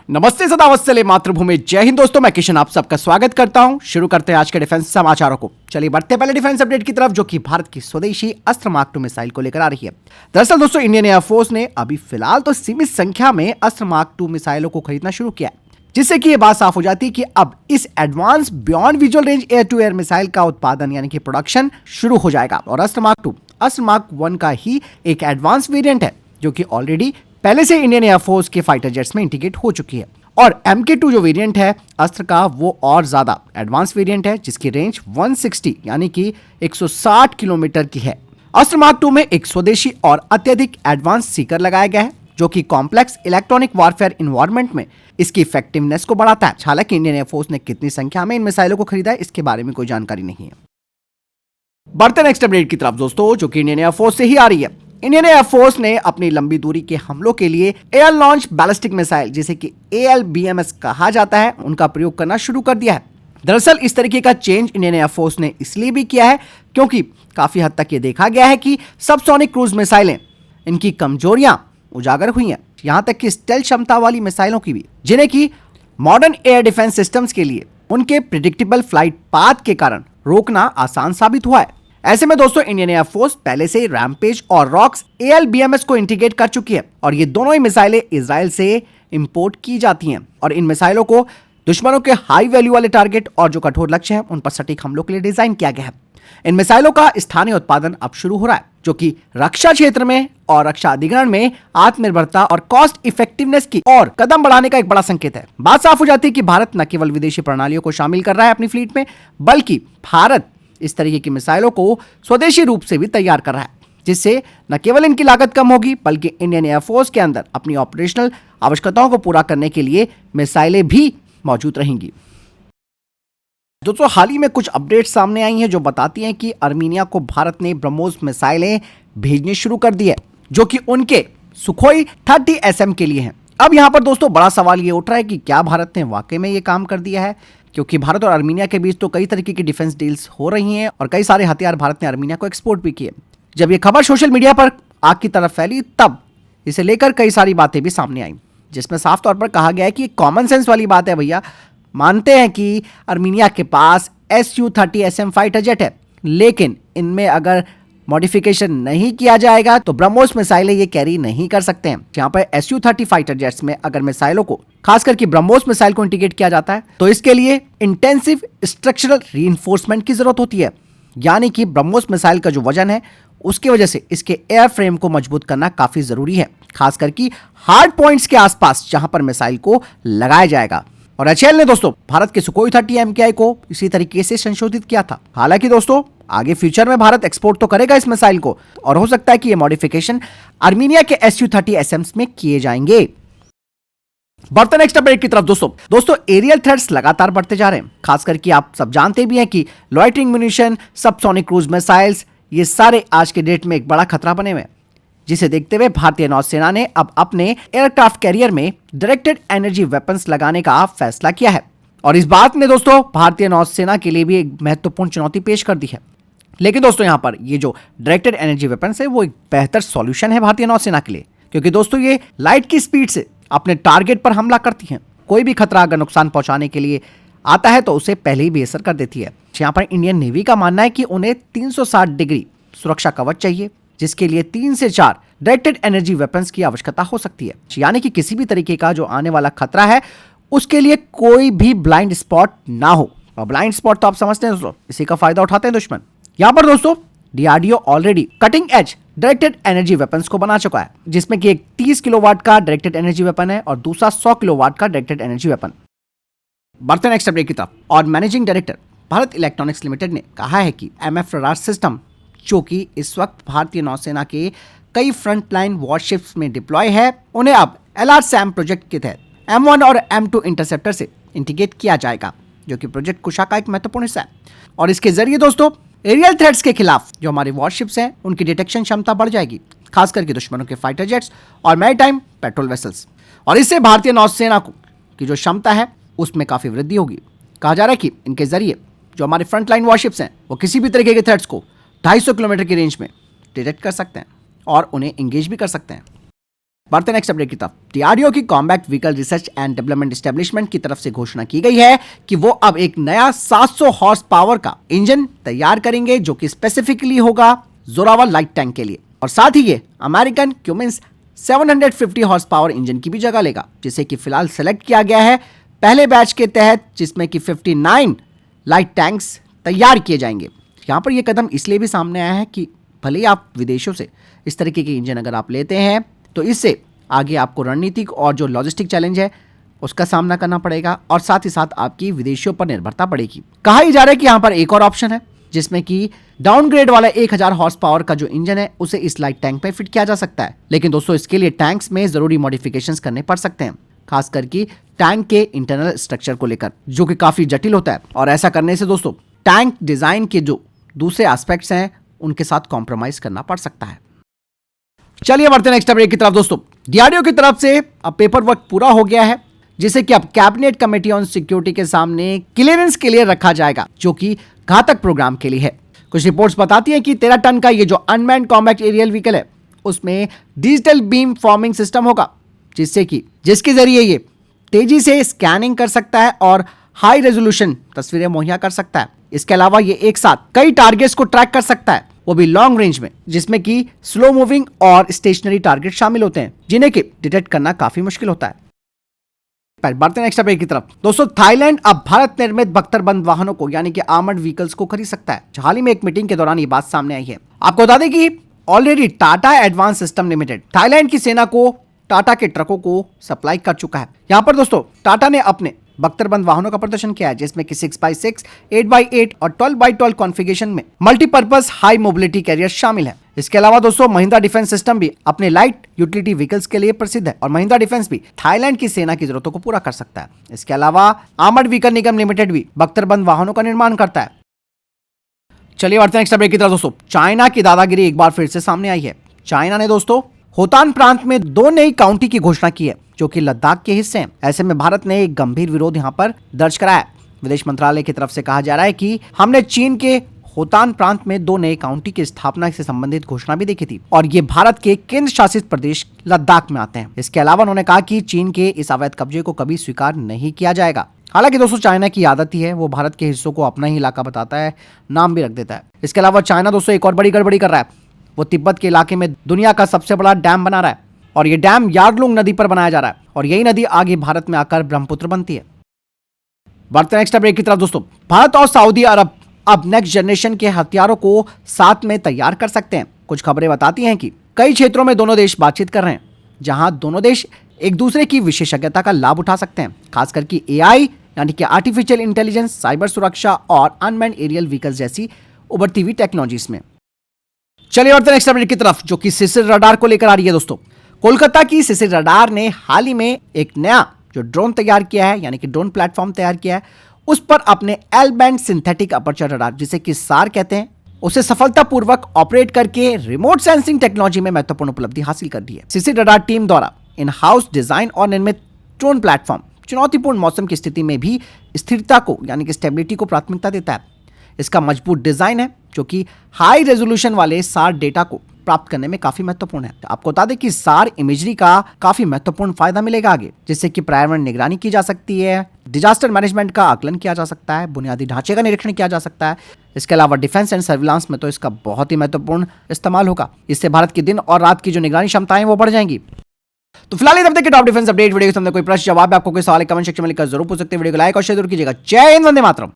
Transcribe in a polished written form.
नमस्ते सदा वत्सले मातृभूमि, जय हिंद दोस्तों। मैं किशन आप सबका स्वागत करता हूं। शुरू करते हैं आज के डिफेंस समाचारों को। चलिए बढ़ते पहले डिफेंस अपडेट की तरफ, जो कि भारत की स्वदेशी अस्त्र मार्क 2 मिसाइल को लेकर आ रही है। दरअसल दोस्तों, इंडियन एयरफोर्स ने अभी फिलहाल तो सीमित संख्या में अस्त्र मार्क 2 मिसाइलों को खरीदना शुरू किया है, जिससे कि ये बात साफ हो जाती है कि अब इस advance beyond visual range air to air missile का उत्पादन यानी कि प्रोडक्शन शुरू हो जाएगा। और अस्त्र मार्क 2 अस्त्र मार्क 1 का ही एक एडवांस वेरिएंट है, जो कि ऑलरेडी पहले से इंडियन एयरफोर्स के फाइटर जेट्स में इंटीग्रेट हो चुकी है। और MK2 जो वेरिएंट है अस्त्र का, वो और ज्यादा एडवांस वेरिएंट है, जिसकी रेंज 160 यानी कि 160 किलोमीटर की है। अस्त्र मार्क 2 में एक स्वदेशी और अत्यधिक एडवांस सीकर लगाया गया है, जो कि कॉम्प्लेक्स इलेक्ट्रॉनिक वॉरफेयर इन्वायरमेंट में इसकी इफेक्टिवनेस को बढ़ाता है। हालांकि इंडियन एयरफोर्स ने कितनी संख्या में इन मिसाइलों को खरीदा है, इसके बारे में कोई जानकारी नहीं है। बढ़ते नेक्स्ट अपडेट की तरफ दोस्तों, जो कि इंडियन एयरफोर्स से ही आ रही है। इंडियन एयरफोर्स ने अपनी लंबी दूरी के हमलों के लिए एयर लॉन्च बैलिस्टिक मिसाइल, जिसे कि ALBMS कहा जाता है, उनका प्रयोग करना शुरू कर दिया है। दरअसल इस तरीके का चेंज इंडियन एयरफोर्स ने इसलिए भी किया है क्योंकि काफी हद तक ये देखा गया है कि सबसोनिक क्रूज मिसाइलें, इनकी कमजोरियां उजागर हुई हैं, यहां तक कि स्टेल्थ क्षमता वाली मिसाइलों की भी, जिन्हें कि मॉडर्न एयर डिफेंस सिस्टम्स के लिए उनके प्रिडिक्टेबल फ्लाइट पाथ के कारण रोकना आसान साबित हुआ है। ऐसे में दोस्तों, इंडियन एयरफोर्स पहले से रैम्पेज और रॉक्स ALBMS को इंटीग्रेट कर चुकी है, और ये दोनों ही मिसाइलें इजराइल से इंपोर्ट की जाती हैं। और इन मिसाइलों को दुश्मनों के हाई वैल्यू वाले टारगेट और जो कठोर लक्ष्य हैं, उन पर सटीक हमलों के लिए डिजाइन किया गया है। इन मिसाइलों का स्थानीय उत्पादन अब शुरू हो रहा है, जो कि रक्षा क्षेत्र में और रक्षा अधिग्रहण में आत्मनिर्भरता और कॉस्ट इफेक्टिवनेस की और कदम बढ़ाने का एक बड़ा संकेत है। बात साफ हो जाती है कि भारत न केवल विदेशी प्रणालियों को शामिल कर रहा है अपनी फ्लीट में, बल्कि भारत इस तरीके की मिसाइलों को स्वदेशी रूप से भी तैयार कर रहा है, जिससे न केवल इनकी लागत कम होगी, बल्कि इंडियन एयरफोर्स के अंदर अपनी ऑपरेशनल आवश्यकताओं को पूरा करने के लिए मिसाइलें भी मौजूद रहेंगी। दोस्तों, हाल ही में कुछ अपडेट सामने आई हैं जो बताती हैं कि आर्मीनिया को भारत ने ब्रह्मोस मिसाइलें भेजनी शुरू कर दी है, जो कि उनके सुखोई 30 SM के लिए हैं। अब यहां पर दोस्तों बड़ा सवाल ये उठ रहा है कि क्या भारत ने वाकई में ये काम कर दिया है, क्योंकि भारत और आर्मीनिया के बीच तो कई तरीके की डिफेंस डील्स हो रही हैं और कई सारे हथियार भारत ने आर्मीनिया को एक्सपोर्ट भी किए। जब ये खबर सोशल मीडिया पर आग की तरफ फैली, तब इसे लेकर कई सारी बातें भी सामने आई, जिसमें साफ तौर पर कहा गया है कि कॉमन सेंस वाली बात है भैया। मानते हैं कि आर्मीनिया के पास Su-30 SM फाइटर जेट है, लेकिन इनमें अगर मॉडिफिकेशन नहीं किया जाएगा तो ब्रह्मोस मिसाइलें ये कैरी नहीं कर सकते हैं। जहां पर Su-30 फाइटर जेट्स में अगर मिसाइलों को, खासकर कि ब्रह्मोस मिसाइल को इंटीग्रेट किया जाता है, तो इसके लिए इंटेंसिव स्ट्रक्चरल रीइंफोर्समेंट की जरूरत होती है। यानी कि ब्रह्मोस मिसाइल का जो वजन है, उसकी वजह से इसके एयर फ्रेम को मजबूत करना काफी जरूरी है, खासकर कि हार्ड पॉइंट्स के आसपास जहां पर मिसाइल को लगाया जाएगा। और HAL ने दोस्तों भारत के सुखोई 30 MKI को इसी तरीके से संशोधित किया था। हालांकि दोस्तों आगे फ्यूचर में भारत एक्सपोर्ट तो करेगा इस मिसाइल को, और हो सकता है कि ये मॉडिफिकेशन आर्मीनिया के Su-30 SMs में किए जाएंगे। बढ़ते नेक्स्ट अपडेट की तरफ दोस्तों एरियल थ्रेट्स लगातार बढ़ते जा रहे हैं, खासकर कि आप सब जानते भी हैं कि loitering munition, subsonic cruise missiles, ये सारे आज के डेट में एक बड़ा खतरा बने हुए हैं, जिसे देखते हुए भारतीय नौसेना ने अब अपने एयरक्राफ्ट कैरियर में डायरेक्टेड एनर्जी वेपन्स लगाने का फैसला किया है। और इस बात ने दोस्तों भारतीय नौसेना के लिए भी एक महत्वपूर्ण चुनौती पेश कर दी है। लेकिन दोस्तों यहाँ पर ये जो डायरेक्टेड एनर्जी वेपन्स है, वो एक बेहतर सॉल्यूशन है भारतीय नौसेना के लिए, क्योंकि दोस्तों ये लाइट की स्पीड से अपने टारगेट पर हमला करती हैं। कोई भी खतरा अगर नुकसान पहुंचाने के लिए आता है तो उसे पहले ही बेअसर कर देती है। यहाँ पर इंडियन नेवी का मानना है कि उन्हें 360 डिग्री सुरक्षा कवच चाहिए, जिसके लिए 3 से 4 डायरेक्टेड एनर्जी वेपन्स की आवश्यकता हो सकती है। यानी कि किसी भी तरीके का जो आने वाला खतरा है, उसके लिए कोई भी ब्लाइंड स्पॉट ना हो। और ब्लाइंड स्पॉट तो आप समझते हैं दोस्तों, इसी का फायदा उठाते हैं दुश्मन। यहां पर दोस्तों DRDO already cutting edge directed energy weapons को बना चुका है, जिसमें कि एक 30 किलोवाट का डायरेक्टेड एनर्जी वेपन है और दूसरा 100 किलोवाट का डायरेक्टेड एनर्जी वेपन। बढ़ते नेक्स्ट अपडेट की तरफ। और managing director Bharat electronics limited ने कहा है कि MF रडार सिस्टम, जो कि इस वक्त भारतीय नौसेना के कई फ्रंटलाइन वॉरशिप्स में डिप्लॉय है, उन्हें अब LRSAM प्रोजेक्ट के तहत M1 और M2 इंटरसेप्टर से इंटीग्रेट किया जाएगा, जो कि प्रोजेक्ट कुशा का एक महत्वपूर्ण हिस्सा है। और इसके जरिए दोस्तों एरियल थ्रेट्स के खिलाफ जो हमारी वॉरशिप्स हैं, उनकी डिटेक्शन क्षमता बढ़ जाएगी, खासकर के दुश्मनों के फाइटर जेट्स और मैरीटाइम पेट्रोल वेसल्स। और इससे भारतीय नौसेना की जो क्षमता है, उसमें काफी वृद्धि होगी। कहा जा रहा है कि इनके जरिए जो हमारे फ्रंटलाइन वॉरशिप्स हैं, वो किसी भी तरीके के थ्रेट्स को 250 किलोमीटर की रेंज में डिटेक्ट कर सकते हैं और उन्हें एंगेज भी कर सकते हैं। बढ़ते नेक्स्ट अपडेट की तरफ। डीआरडीओ की combat vehicle research and development establishment की तरफ से घोषणा की गई है कि वो अब एक नया 700 हॉर्स पावर का इंजन तैयार करेंगे जो कि स्पेसिफिकली होगा जोरावर लाइट टैंक के लिए, और साथ ही ये American Cummins 750 horse power engine की भी जगह लेगा, जिसे कि फिलहाल सेलेक्ट किया गया है पहले बैच के तहत, जिसमें कि 59 लाइट टैंक्स तैयार किए जाएंगे। यहाँ पर यह कदम इसलिए भी सामने आया है कि भले ही आप विदेशों से इस तरीके के इंजन अगर आप लेते हैं तो इससे आगे आपको रणनीतिक और जो लॉजिस्टिक चैलेंज है उसका सामना करना पड़ेगा, और साथ ही साथ आपकी विदेशियों पर निर्भरता बढ़ेगी। कहा ही जा रहा है कि यहाँ पर एक और ऑप्शन है जिसमें कि डाउनग्रेड वाला 1000 हॉर्स पावर का जो इंजन है उसे इस लाइट टैंक में फिट किया जा सकता है। लेकिन दोस्तों इसके लिए टैंक्स में जरूरी मॉडिफिकेशंस करने पड़ सकते हैं, खास करके टैंक के इंटरनल स्ट्रक्चर को लेकर, जो कि काफी जटिल होता है, और ऐसा करने से दोस्तों टैंक डिजाइन के जो दूसरे एस्पेक्ट्स हैं उनके साथ कॉम्प्रोमाइज करना पड़ सकता है। चलिए बढ़ते हैं नेक्स्ट अपडेट की तरफ दोस्तों। डीआरडीओ की तरफ से अब पेपर वर्क पूरा हो गया है, जिसे कि अब कैबिनेट कमेटी ऑन सिक्योरिटी के सामने क्लियरेंस के लिए रखा जाएगा, जो कि घातक प्रोग्राम के लिए है। कुछ रिपोर्ट्स बताती हैं कि 13 टन का ये जो अनमैन्ड कॉम्बैट एरियल व्हीकल है उसमें डिजिटल बीम फॉर्मिंग सिस्टम होगा, जिसके जरिए ये तेजी से स्कैनिंग कर सकता है और हाई रेजोल्यूशन तस्वीरें मुहैया कर सकता है। इसके अलावा ये एक साथ कई टारगेट्स को ट्रैक कर सकता है, वो भी लॉन्ग रेंज में, जिसमें कि स्लो मूविंग और स्टेशनरी टारगेट शामिल होते हैं, जिन्हें कि डिटेक्ट करना काफी मुश्किल होता है। बढ़ते नेक्स्ट अपडेट की तरफ दोस्तों। थाईलैंड अब भारत निर्मित बख्तरबंद वाहनों को यानी कि आर्मर्ड व्हीकल्स को खरीद सकता है। हाल ही में एक मीटिंग के दौरान ये बात सामने आई है। आपको बता दें कि already Tata advance system limited Thailand की सेना को टाटा के ट्रकों को सप्लाई कर चुका है। यहाँ पर दोस्तों टाटा ने अपने बख्तरबंद वाहनों का प्रदर्शन किया है, जिसमें कि 6x6, 8x8 और 12x12 कॉन्फ़िगरेशन में मल्टीपर्पज हाई मोबिलिटी कैरियर शामिल है। इसके अलावा दोस्तों महिंद्रा डिफेंस सिस्टम भी अपने लाइट यूटिलिटी व्हीकल्स के लिए प्रसिद्ध है, और महिंद्रा डिफेंस भी थाईलैंड की सेना की जरूरतों को पूरा कर सकता है। इसके अलावा आर्मर्ड व्हीकल निगम लिमिटेड भी बख्तरबंद वाहनों का निर्माण करता है। चलिए बढ़ते हैं नेक्स्ट अपडेट की तरफ दोस्तों। चाइना की दादागिरी एक बार फिर से सामने आई है। चाइना ने दोस्तों होतान प्रांत में 2 नई काउंटी की घोषणा की है, जो कि लद्दाख के हिस्से हैं। ऐसे में भारत ने एक गंभीर विरोध यहां पर दर्ज कराया है। विदेश मंत्रालय की तरफ से कहा जा रहा है कि हमने चीन के होतान प्रांत में 2 नए काउंटी की स्थापना से संबंधित घोषणा भी देखी थी, और ये भारत के केंद्र शासित प्रदेश लद्दाख में आते हैं। इसके अलावा उन्होंने कहा कि चीन के इस अवैध कब्जे को कभी स्वीकार नहीं किया जाएगा। हालांकि दोस्तों चाइना की आदत ही है, वो भारत के हिस्सों को अपना ही इलाका बताता है, नाम भी रख देता है। इसके अलावा चाइना दोस्तों एक और बड़ी गड़बड़ी कर रहा है। वो तिब्बत के इलाके में दुनिया का सबसे बड़ा डैम बना रहा है, और ये डैम यार्लुंग नदी पर बनाया जा रहा है, और यही नदी आगे भारत में आकर ब्रह्मपुत्र बनती है। बढ़ते नेक्स्ट अपडेट की तरफ दोस्तों। भारत और सऊदी अरब अब नेक्स्ट जनरेशन के हथियारों को साथ में तैयार कर सकते हैं। कुछ खबरें बताती हैं कि कई क्षेत्रों में दोनों देश बातचीत कर रहे हैं, जहां दोनों देश एक दूसरे की विशेषज्ञता का लाभ उठा सकते हैं, खासकर कि एआई यानी कि आर्टिफिशियल इंटेलिजेंस, साइबर सुरक्षा और अनमैन्ड एरियल व्हीकल्स जैसी उभरती हुई टेक्नोलॉजीज में। चलिए बढ़ते नेक्स्ट अपडेट की तरफ, जो कि सिसिर रडार को लेकर आ रही है दोस्तों। कोलकाता की सिसिर रडार ने हाल ही में एक नया जो ड्रोन तैयार किया है, यानी कि ड्रोन प्लेटफॉर्म तैयार किया है, उस पर अपने L band synthetic aperture radar, जिसे कि सार कहते हैं, उसे सफलतापूर्वक ऑपरेट करके रिमोट सेंसिंग टेक्नोलॉजी में महत्वपूर्ण उपलब्धि हासिल कर दी है। सिसिर रडार टीम द्वारा इन हाउस डिजाइन और निर्मित ड्रोन प्लेटफॉर्म चुनौतीपूर्ण मौसम की स्थिति में भी स्थिरता को यानी कि स्टेबिलिटी को प्राथमिकता देता है। इसका मजबूत डिजाइन है, जो कि हाई रेजोल्यूशन वाले सार डेटा को प्राप्त करने में काफी महत्वपूर्ण है। आपको बता दें कि सार इमेजरी का काफी महत्वपूर्ण फायदा मिलेगा आगे, जिससे कि पर्यावरण निगरानी की जा सकती है, डिजास्टर मैनेजमेंट का आकलन किया जा सकता है, बुनियादी ढांचे का निरीक्षण किया जा सकता है। इसके अलावा डिफेंस एंड सर्विलांस में तो इसका बहुत ही महत्वपूर्ण इस्तेमाल होगा। इससे भारत की दिन और रात की जो निगरानी क्षमताएं वो बढ़ जाएंगी। तो फिलहाल इस हफ्ते के टॉप डिफेंस अपडेट वीडियो के सामने कोई प्रश्न जवाब है, आपको कोई सवाल कमेंट सेक्शन में लिखकर जरूर पूछ सकते हैं। वीडियो को लाइक और शेयर जरूर कीजिएगा। जय हिंद, वंदे मातरम।